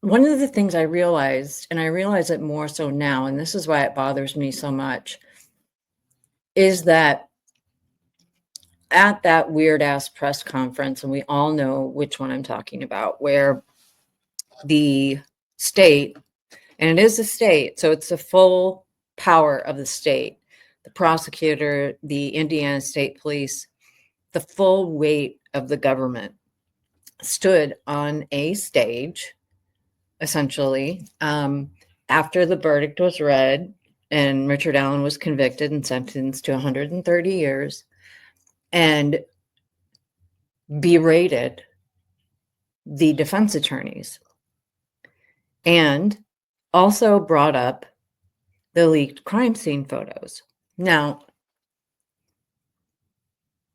one of the things I realized, and I realize it more so now, and this is why it bothers me so much, is that at that weird ass press conference, and we all know which one I'm talking about, where the state, and it is a state, so it's the full power of the state, the prosecutor, the Indiana State Police, the full weight of the government stood on a stage, essentially, after the verdict was read and Richard Allen was convicted and sentenced to 130 years, and berated the defense attorneys and also brought up the leaked crime scene photos. Now,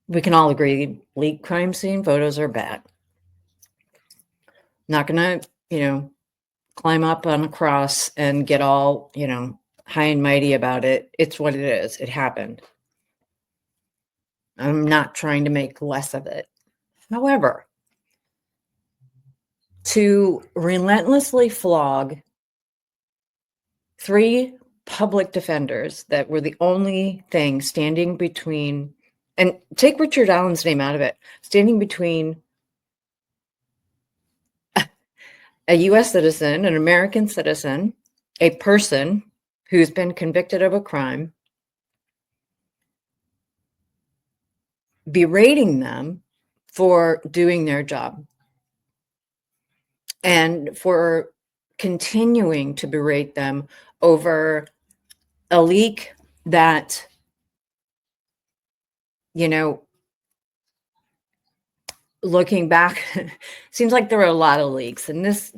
we can all agree leaked crime scene photos are bad. Not gonna, climb up on a cross and get all, high and mighty about it. It's what it is. It happened. I'm not trying to make less of it. However, to relentlessly flog 3 public defenders that were the only thing standing between, and take Richard Allen's name out of it, standing between a US citizen, an American citizen, a person who's been convicted of a crime, berating them for doing their job and for continuing to berate them over a leak that, looking back, seems like there were a lot of leaks. And this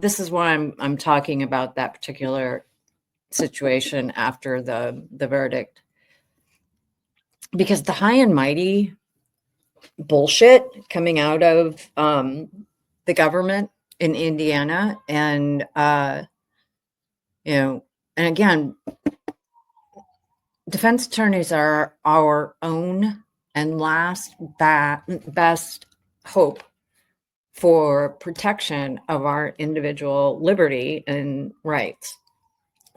is why I'm talking about that particular situation after the verdict, because the high and mighty bullshit coming out of the government in Indiana, and and again, defense attorneys are our own and last best hope for protection of our individual liberty and rights.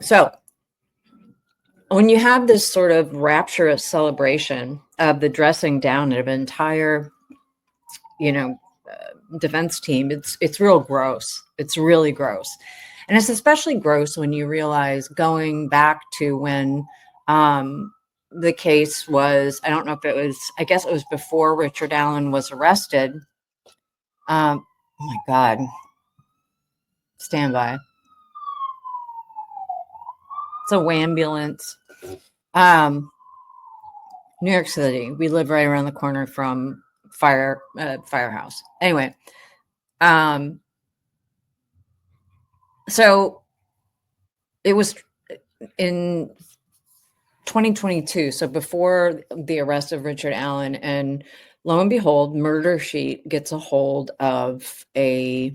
So when you have this sort of rapturous celebration of the dressing down of an entire, defense team, it's real gross. It's really gross. And it's especially gross when you realize, going back to when the case was, I don't know if it was, I guess it was before Richard Allen was arrested. Oh my God. Stand by. It's a wambulance. New York City. We live right around the corner from Firehouse. Anyway, so it was in 2022, so before the arrest of Richard Allen, and lo and behold, Murder Sheet gets a hold of a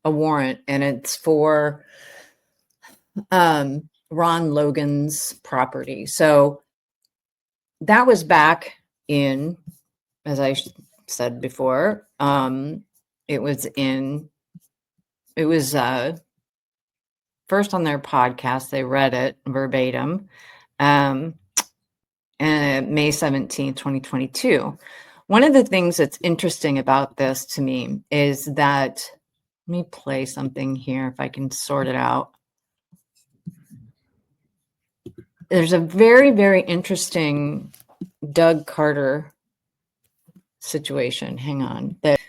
warrant, and it's for Ron Logan's property. So that was back in, as I said before, it was first on their podcast. They read it verbatim, and May 17th, 2022. One of the things that's interesting about this to me is that, let me play something here if I can sort it out. There's a very, very interesting Doug Carter situation. Hang on. Thanks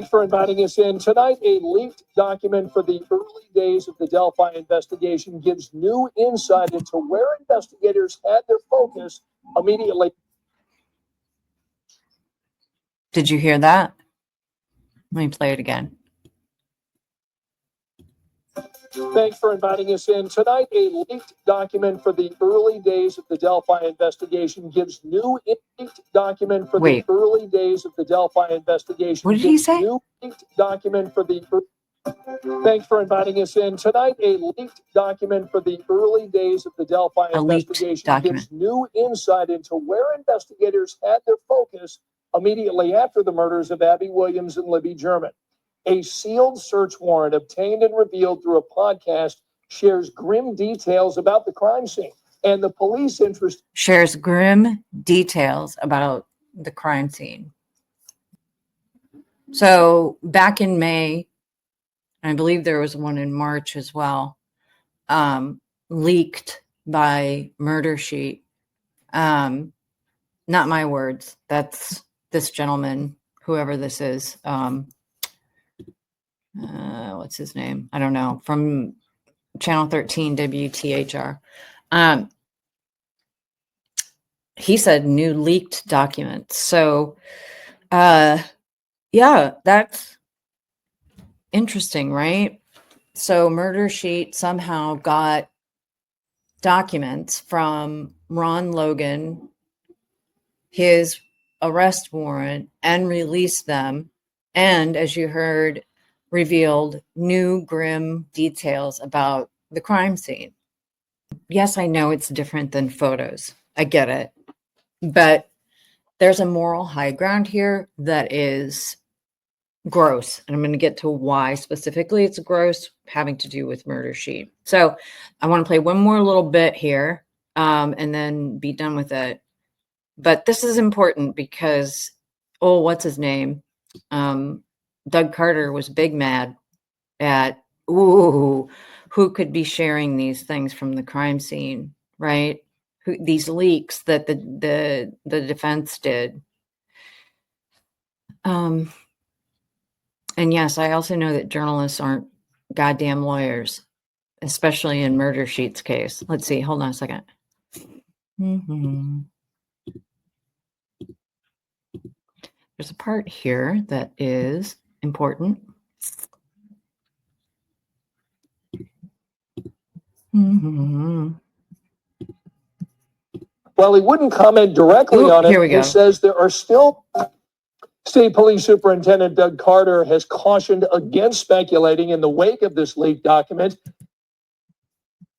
for inviting us in. Tonight, a leaked document for the early days of the Delphi investigation gives new insight into where investigators had their focus immediately. Did you hear that? Let me play it again. Thanks for inviting us in. Tonight, a leaked document for the early days of the Delphi investigation gives new leaked document for the early days of the Delphi investigation. What did he say? New leaked document for the. Thanks for inviting us in. Tonight, a leaked document for the early days of the Delphi investigation gives new insight into where investigators had their focus immediately after the murders of Abby Williams and Libby German. A sealed search warrant obtained and revealed through a podcast shares grim details about the crime scene, and the police interest shares grim details about the crime scene. So back in May, I believe there was one in March as well, leaked by Murder Sheet. Not my words. That's this gentleman, whoever this is. What's his name? I don't know. From Channel 13 WTHR. He said new leaked documents. So, yeah, that's interesting, right? So Murder Sheet somehow got documents from Ron Logan, his arrest warrant, and released them. And as you heard, revealed new grim details about the crime scene. Yes, I know it's different than photos. I get it. But there's a moral high ground here that is gross. And I'm going to get to why specifically it's gross, having to do with Murder Sheet. So I want to play one more little bit here and then be done with it. But this is important because, what's his name? Doug Carter was big mad at, who could be sharing these things from the crime scene, right? These leaks that the defense did. And yes, I also know that journalists aren't goddamn lawyers, especially in Murder Sheet's case. Let's see. Hold on a second. There's a part here that is important. While he wouldn't comment directly on it, he says there are still... State Police Superintendent Doug Carter has cautioned against speculating in the wake of this leaked document.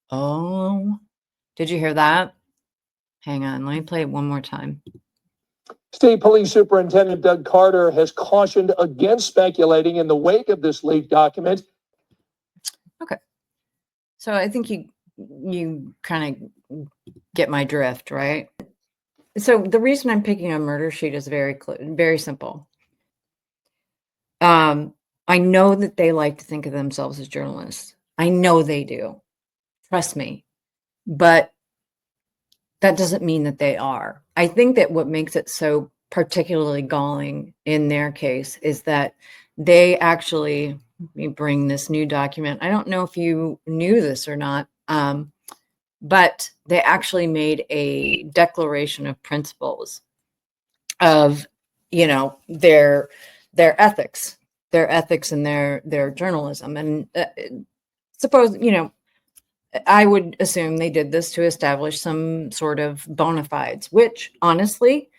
Oh, did you hear that? Hang on, let me play it one more time. State Police Superintendent Doug Carter has cautioned against speculating in the wake of this leaked document. Okay. So I think you kind of get my drift, right? So the reason I'm picking on Murder Sheet is very simple. I know that they like to think of themselves as journalists. I know they do. Trust me. But that doesn't mean that they are. I think that what makes it so particularly galling in their case is that they actually, let me bring this new document. I don't know if you knew this or not, but they actually made a declaration of principles of, their ethics and their journalism. And suppose, I would assume they did this to establish some sort of bona fides, which honestly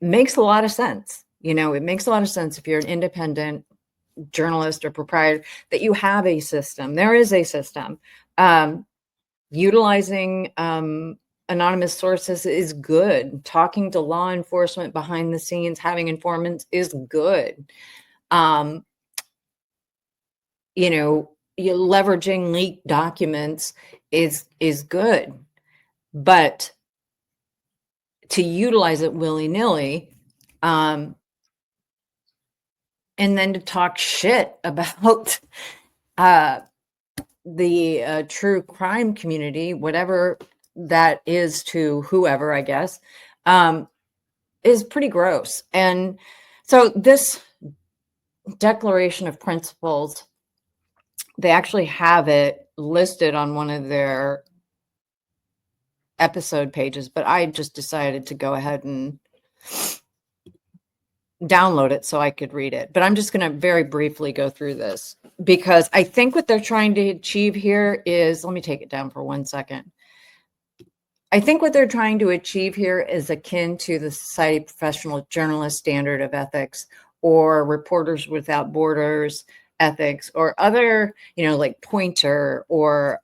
makes a lot of sense. It makes a lot of sense if you're an independent journalist or proprietor that you have a system. There is a system. Utilizing anonymous sources is good. Talking to law enforcement behind the scenes, having informants is good. You leveraging leaked documents is good, but to utilize it willy-nilly, and then to talk shit about the true crime community, whatever that is to whoever, I guess, is pretty gross. And so this declaration of principles, they actually have it listed on one of their episode pages, but I just decided to go ahead and download it so I could read it. But I'm just going to very briefly go through this because I think what they're trying to achieve here is, let me take it down for 1 second. I think what they're trying to achieve here is akin to the Society of Professional Journalists Standard of Ethics or Reporters Without Borders ethics or other, like Pointer or,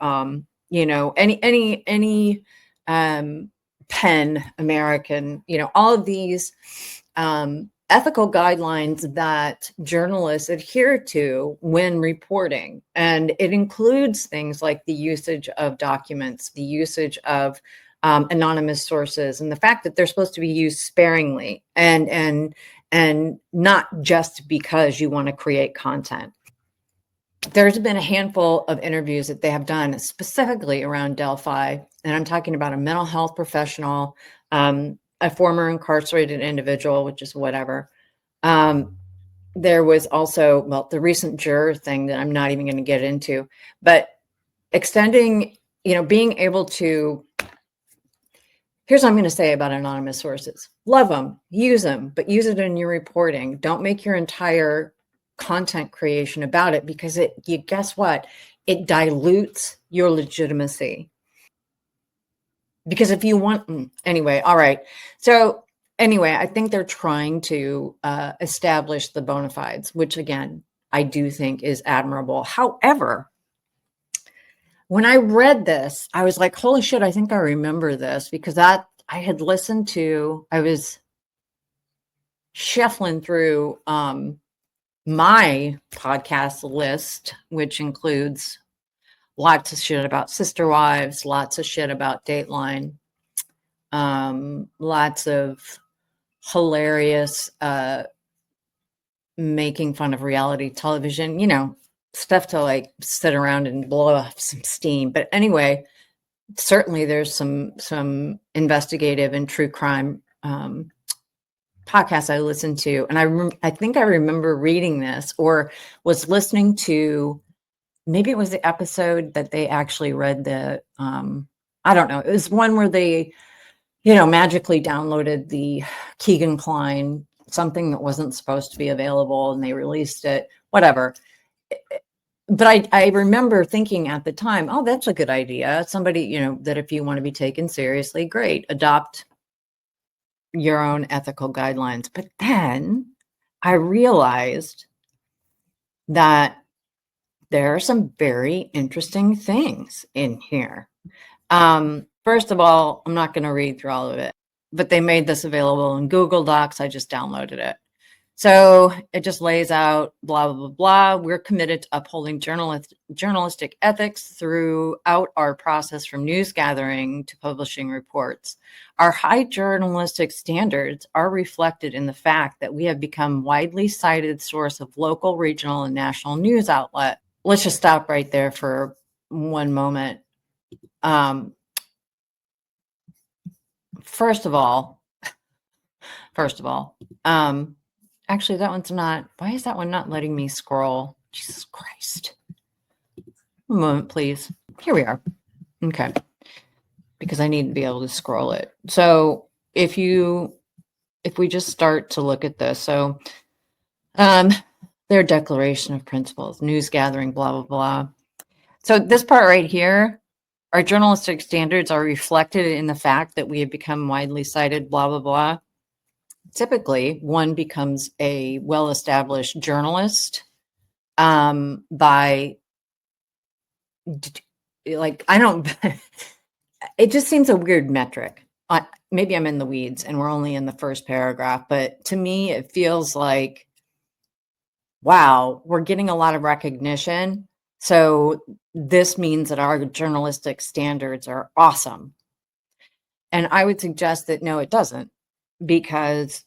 any Penn American, all of these ethical guidelines that journalists adhere to when reporting. And it includes things like the usage of documents, the usage of anonymous sources, and the fact that they're supposed to be used sparingly and not just because you want to create content. There's been a handful of interviews that they have done specifically around Delphi, and I'm talking about a mental health professional, a former incarcerated individual, which is whatever. There was also, well, the recent juror thing that I'm not even going to get into, but extending, being able to, here's what I'm going to say about anonymous sources. Love them, but use it in your reporting. Don't make your entire content creation about it, because guess what? It dilutes your legitimacy. Because if you want, anyway, all right. So anyway, I think they're trying to establish the bona fides, which again, I do think is admirable. However, when I read this, I was like, holy shit, I think I remember this, because I was shuffling through my podcast list, which includes lots of shit about Sister Wives, lots of shit about Dateline, lots of hilarious making fun of reality television, stuff to like sit around and blow off some steam. But anyway, certainly there's some investigative and true crime podcasts I listened to, and I think I remember reading this or was listening to. Maybe it was the episode that they actually read the, I don't know. It was one where they, magically downloaded the Keegan Kline, something that wasn't supposed to be available, and they released it, whatever. But I remember thinking at the time, oh, that's a good idea. Somebody, that if you want to be taken seriously, great, adopt your own ethical guidelines. But then I realized that there are some very interesting things in here. First of all, I'm not going to read through all of it, but they made this available in Google Docs. I just downloaded it. So it just lays out blah, blah, blah, blah. We're committed to upholding journalistic ethics throughout our process, from news gathering to publishing reports. Our high journalistic standards are reflected in the fact that we have become widely cited source of local, regional, and national news outlet. Let's just stop right there for one moment. First of all, actually, that one's not. Why is that one not letting me scroll? Jesus Christ. A moment, please. Here we are. Okay. Because I need to be able to scroll it. So if we just start to look at this, so their declaration of principles, news gathering, blah, blah, blah. So this part right here, our journalistic standards are reflected in the fact that we have become widely cited, blah, blah, blah. Typically, one becomes a well-established journalist by, like, I don't, it just seems a weird metric. Maybe I'm in the weeds and we're only in the first paragraph, but to me, it feels like, wow, we're getting a lot of recognition. So this means that our journalistic standards are awesome. And I would suggest that no, it doesn't, because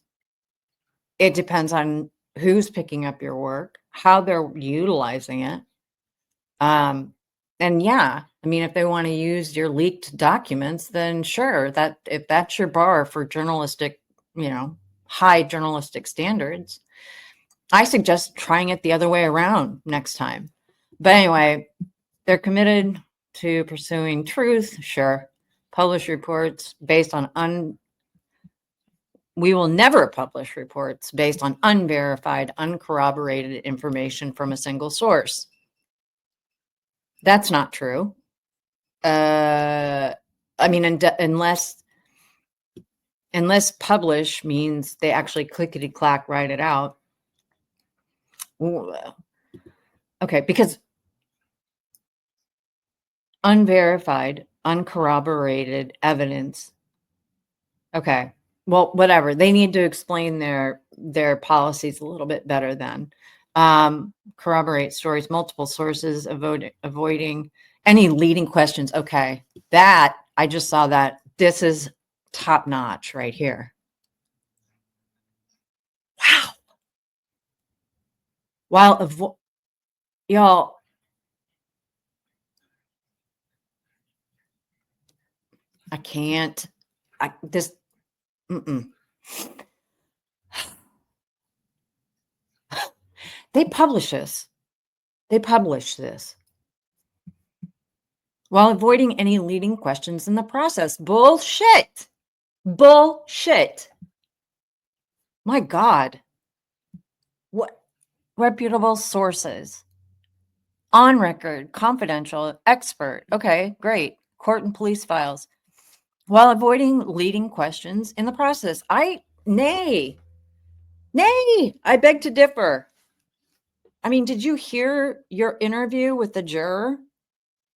it depends on who's picking up your work, how they're utilizing it. And yeah, I mean, if they want to use your leaked documents, then sure, that if that's your bar for journalistic, high journalistic standards, I suggest trying it the other way around next time. But anyway, they're committed to pursuing truth. Sure. Publish reports based on we will never publish reports based on unverified, uncorroborated information from a single source. That's not true. I mean, unless publish means they actually clickety-clack write it out. Okay, because unverified, uncorroborated evidence Okay. Well, whatever. They need to explain their policies a little bit better then. Corroborate stories, multiple sources, avoiding any leading questions. Okay. That, I just saw that. This is top notch right here. Wow. While y'all, I can't. Mm-mm. They publish this. They publish this while avoiding any leading questions in the process. Bullshit. Bullshit. My God. What reputable sources? On record, confidential, expert. Okay, great. Court and police files. While avoiding leading questions in the process. Nay, I beg to differ. I mean, did you hear your interview with the juror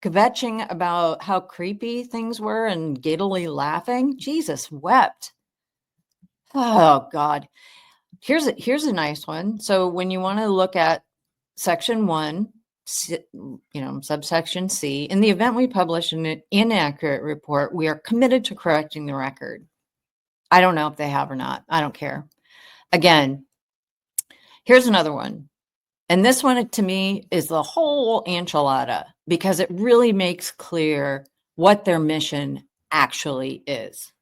kvetching about how creepy things were and giddily laughing? Jesus wept. Oh God. Here's a nice one. So when you want to look at section 1, subsection C, in the event we publish an inaccurate report, we are committed to correcting the record. I don't know if they have or not. I don't care. Again, here's another one. And this one to me is the whole enchilada because it really makes clear what their mission actually is.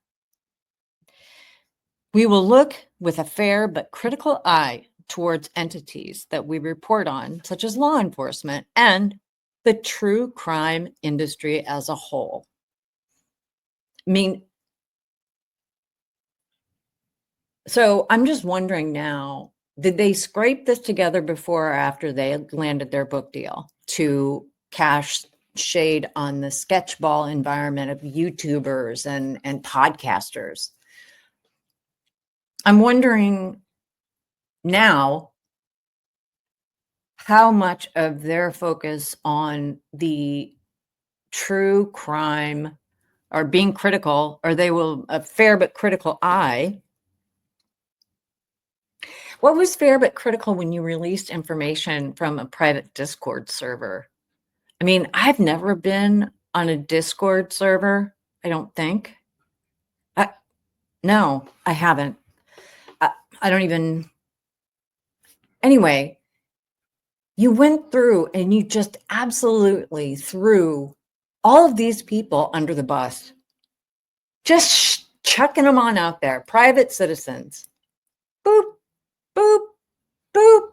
We will look with a fair but critical eye towards entities that we report on, such as law enforcement and the true crime industry as a whole. I mean, so I'm just wondering now, did they scrape this together before or after they landed their book deal to cash shade on the sketchball environment of YouTubers and podcasters? I'm wondering now how much of their focus on the true crime or being critical, or they will a fair but critical eye. What was fair but critical when you released information from a private Discord server? I mean, I've never been on a Discord server, I don't think. No, I haven't. I don't even. Anyway, you went through and you just absolutely threw all of these people under the bus. Just chucking them on out there, private citizens. Boop, boop, boop.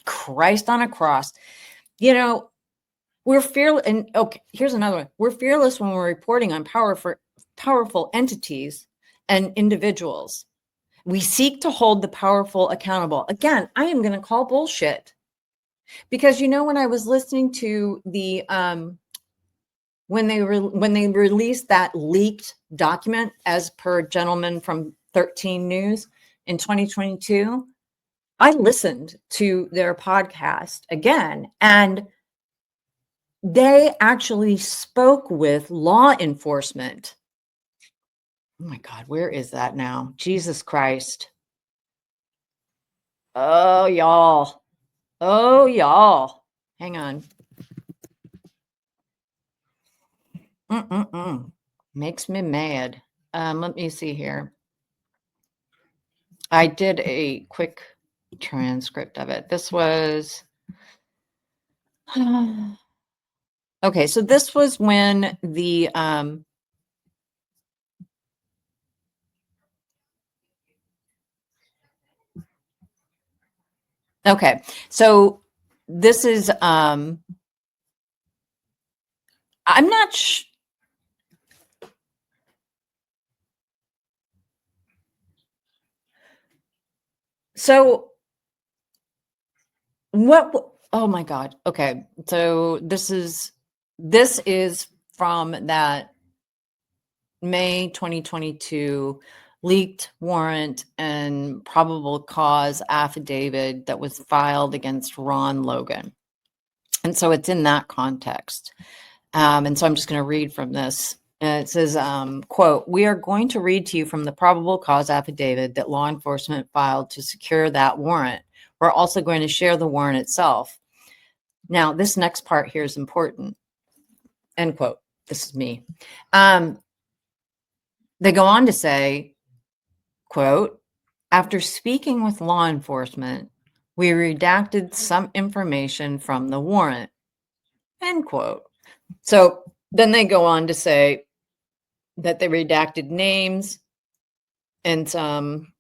Christ on a cross. You know, we're fearless. And okay, here's another one. We're fearless when we're reporting on powerful entities and individuals. We seek to hold the powerful accountable. Again, I am going to call bullshit. Because when I was listening to the when they released that leaked document as per gentleman from 13 News in 2022, I listened to their podcast again, and they actually spoke with law enforcement. Oh my God, where is that now? Jesus Christ. Oh, y'all. Hang on. Makes me mad. Let me see here. I did a quick transcript of it. This was okay. So this was when the okay. So this is I'm not so what? Oh my God. Okay. So this is from that May 2022 leaked warrant and probable cause affidavit that was filed against Ron Logan. And so it's in that context. And so I'm just going to read from this And it says, quote, "We are going to read to you from the probable cause affidavit that law enforcement filed to secure that warrant. We're also going to share the warrant itself." Now, this next part here is important. End quote. This is me. They go on to say, quote, "After speaking with law enforcement, we redacted some information from the warrant." End quote. So then they go on to say that they redacted names and some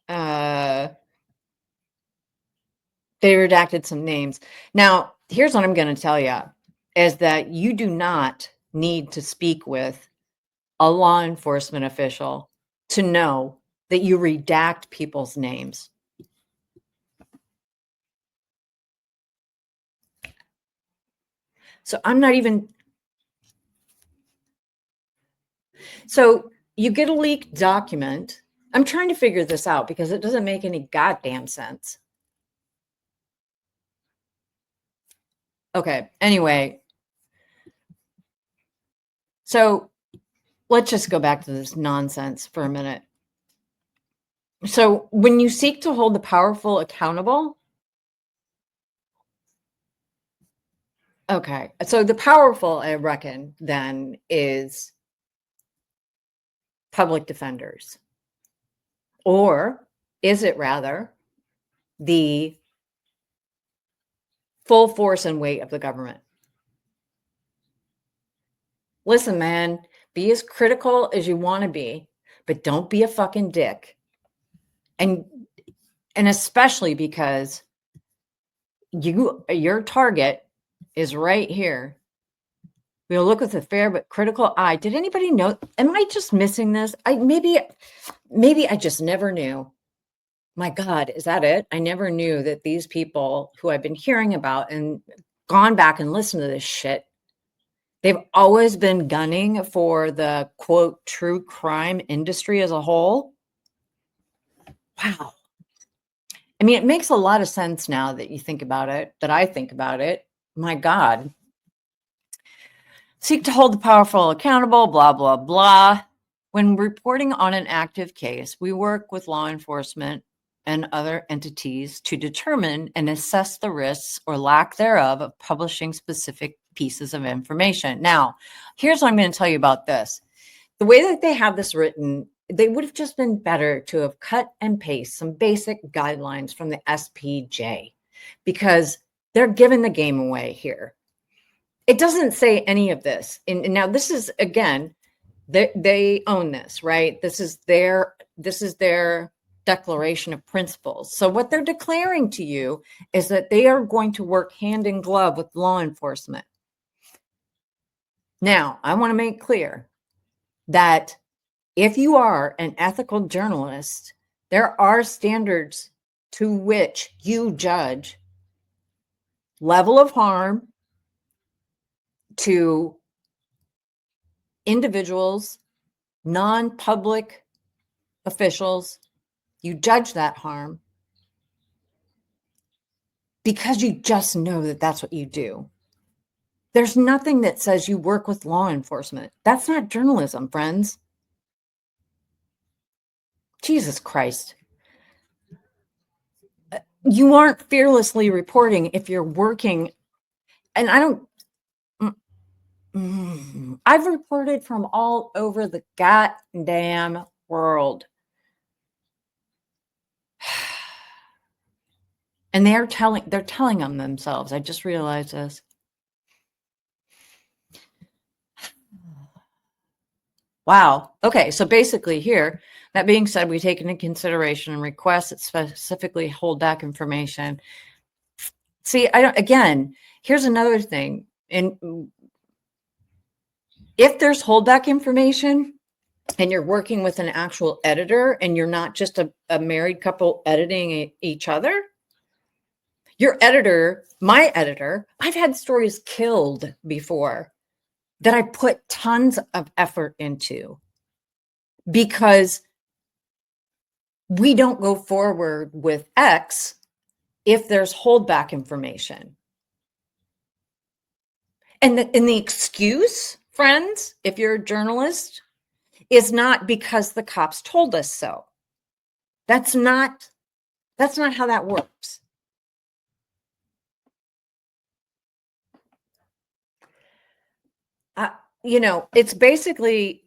they redacted some names. Now, here's what I'm going to tell you is that you do not need to speak with a law enforcement official to know that you redact people's names. So I'm not even. So you get a leaked document. I'm trying to figure this out because it doesn't make any goddamn sense. Okay. Anyway, so let's just go back to this nonsense for a minute. So when you seek to hold the powerful accountable, okay. So the powerful, I reckon, then is public defenders. Or is it rather the full force and weight of the government? Listen, man, be as critical as you want to be, but don't be a fucking dick. And especially because your target is right here. We'll look with a fair but critical eye. Did anybody know? Am I just missing this? Maybe I just never knew. My God, is that it? I never knew that these people who I've been hearing about and gone back and listened to this shit, they've always been gunning for the quote true crime industry as a whole. Wow. I mean, it makes a lot of sense now that you think about it, that I think about it. My God. Seek to hold the powerful accountable, blah, blah, blah. When reporting on an active case, we work with law enforcement and other entities to determine and assess the risks or lack thereof of publishing specific pieces of information. Now, here's what I'm going to tell you about this. The way that they have this written, they would have just been better to have cut and paste some basic guidelines from the SPJ because they're giving the game away here. It doesn't say any of this. And now this is, again, they own this, right? This is their declaration of principles. So what they're declaring to you is that they are going to work hand in glove with law enforcement. Now, I want to make clear that if you are an ethical journalist, there are standards to which you judge level of harm to individuals, non-public officials. You judge that harm because you just know that that's what you do. There's nothing that says you work with law enforcement. That's not journalism, friends. Jesus Christ. You aren't fearlessly reporting if you're working. And I don't, I've reported from all over the goddamn world. And they're telling on themselves. I just realized this. Wow. Okay. So basically here, that being said, we take into consideration and request that specifically hold back information. See, here's another thing. And if there's holdback information and you're working with an actual editor and you're not just a married couple editing each other, your editor, my editor, I've had stories killed before that I put tons of effort into because we don't go forward with X if there's holdback information. And the excuse friends, if you're a journalist, is not because the cops told us so. That's not how that works. It's basically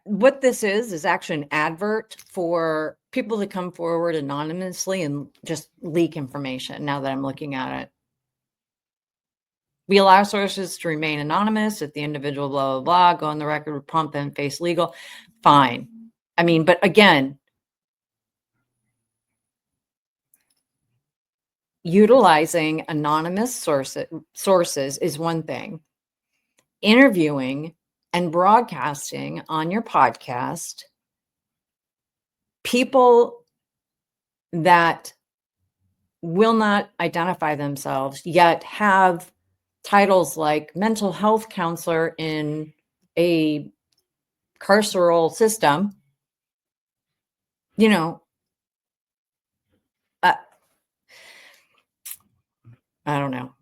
what this is actually an advert for people to come forward anonymously and just leak information. Now that I'm looking at it, we allow sources to remain anonymous if the individual blah, blah, blah, go on the record with prompt and face legal. Fine. I mean, but again, utilizing anonymous sources is one thing. Interviewing and broadcasting on your podcast people that will not identify themselves yet have titles like mental health counselor in a carceral system, I don't know.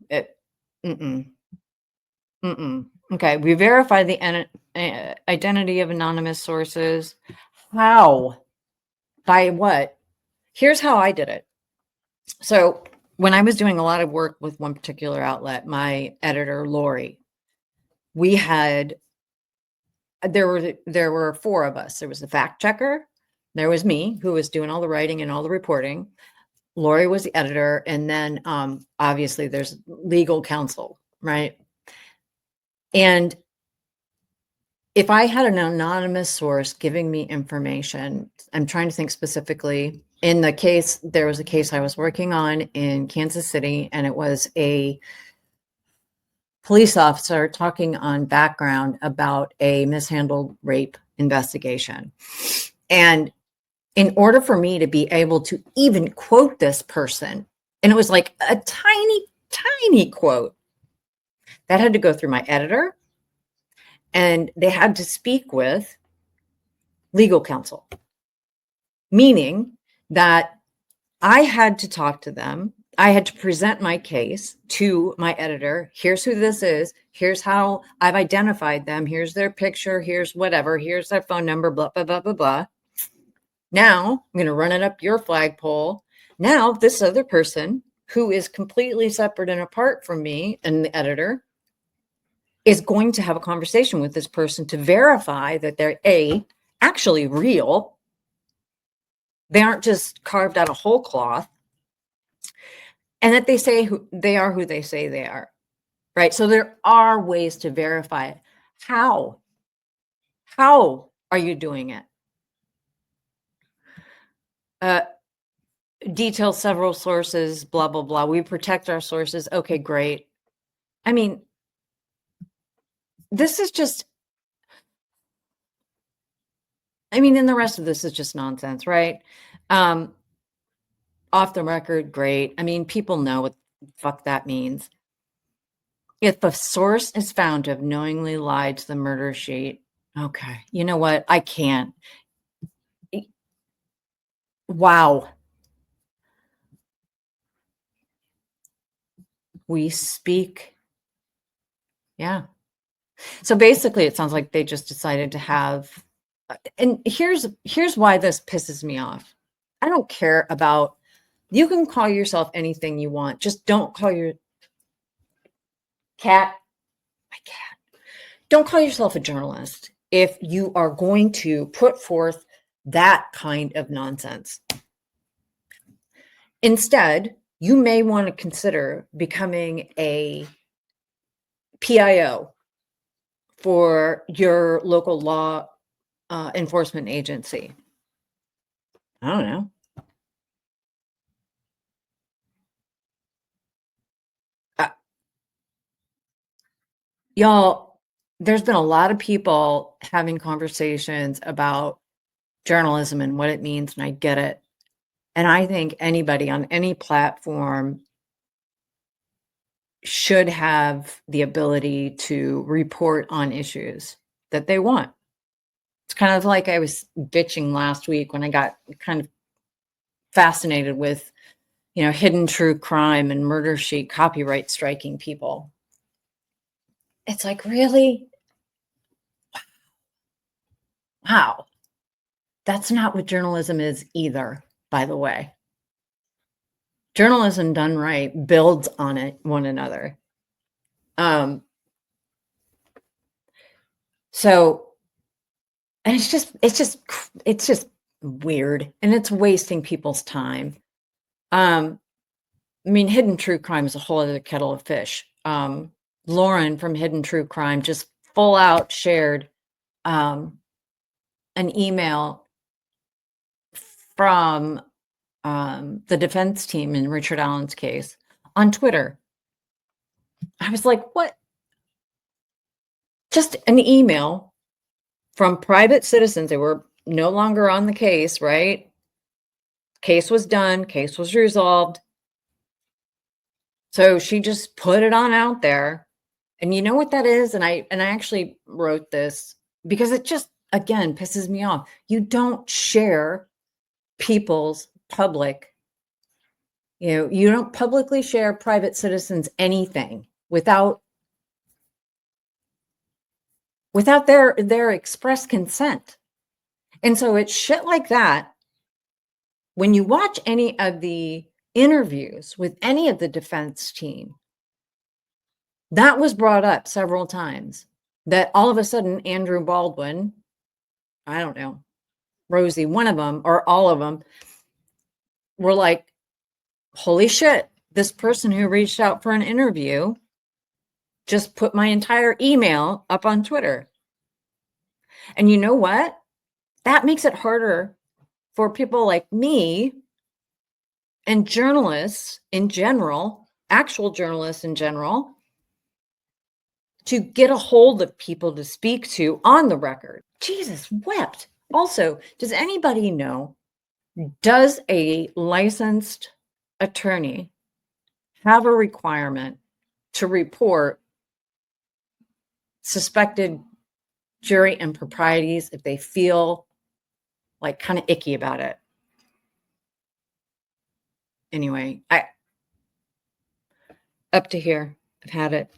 Okay, we verify the identity of anonymous sources. How? By what? Here's how I did it. So when I was doing a lot of work with one particular outlet, my editor, Lori, there were four of us. There was the fact checker. There was me, who was doing all the writing and all the reporting. Lori was the editor. And then obviously there's legal counsel, right? And if I had an anonymous source giving me information, I'm trying to think specifically. In the case, there was a case I was working on in Kansas City, and it was a police officer talking on background about a mishandled rape investigation. And in order for me to be able to even quote this person, and it was like a tiny, tiny quote, that had to go through my editor, and they had to speak with legal counsel, meaning that I had to talk to them. I had to present my case to my editor. Here's who this is. Here's how I've identified them. Here's their picture. Here's whatever. Here's their phone number, blah, blah, blah, blah, blah. Now I'm going to run it up your flagpole. Now this other person, who is completely separate and apart from me and the editor, is going to have a conversation with this person to verify that they're actually real. They aren't just carved out of whole cloth, and that they say who they say they are, right? So there are ways to verify it. How are you doing it? Detail several sources, blah, blah, blah. We protect our sources. Okay, great. I mean, this is just, and the rest of this is just nonsense, right? Off the record, great. People know what the fuck that means. If a source is found to have knowingly lied to the murder sheet, okay, you know what? I can't. Wow. We speak. Yeah. So basically, it sounds like they just decided to have, and here's why this pisses me off. I don't care about, you can call yourself anything you want. Just don't call your my cat. Don't call yourself a journalist if you are going to put forth that kind of nonsense. Instead, you may want to consider becoming a PIO for your local law enforcement agency. I don't know. Y'all, there's been a lot of people having conversations about journalism and what it means, and I get it. And I think anybody on any platform should have the ability to report on issues that they want. It's kind of like I was bitching last week when I got kind of fascinated with, hidden true crime and murder sheet copyright striking people. It's like, really? Wow. That's not what journalism is either, by the way. Journalism done right builds on one another. So, and it's just weird, and it's wasting people's time. I mean, Hidden True Crime is a whole other kettle of fish. Lauren from Hidden True Crime just full out shared an email from the defense team in Richard Allen's case on Twitter. I was like, what? Just an email from private citizens. They were no longer on the case, right? Case was done. Case was resolved. So she just put it on out there. And you know what that is? And I actually wrote this because it just, again, pisses me off. You don't share people's public, you don't publicly share private citizens anything without their express consent. And so it's shit like that. When you watch any of the interviews with any of the defense team, that was brought up several times, that all of a sudden Andrew Baldwin, I don't know, Rosie, one of them or all of them, were like, holy shit, this person who reached out for an interview just put my entire email up on Twitter. And you know what? That makes it harder for people like me and journalists in general, actual journalists in general, to get a hold of people to speak to on the record. Jesus wept. Also, does anybody know, does a licensed attorney have a requirement to report suspected jury improprieties if they feel like kind of icky about it? Anyway, up to here. I've had it.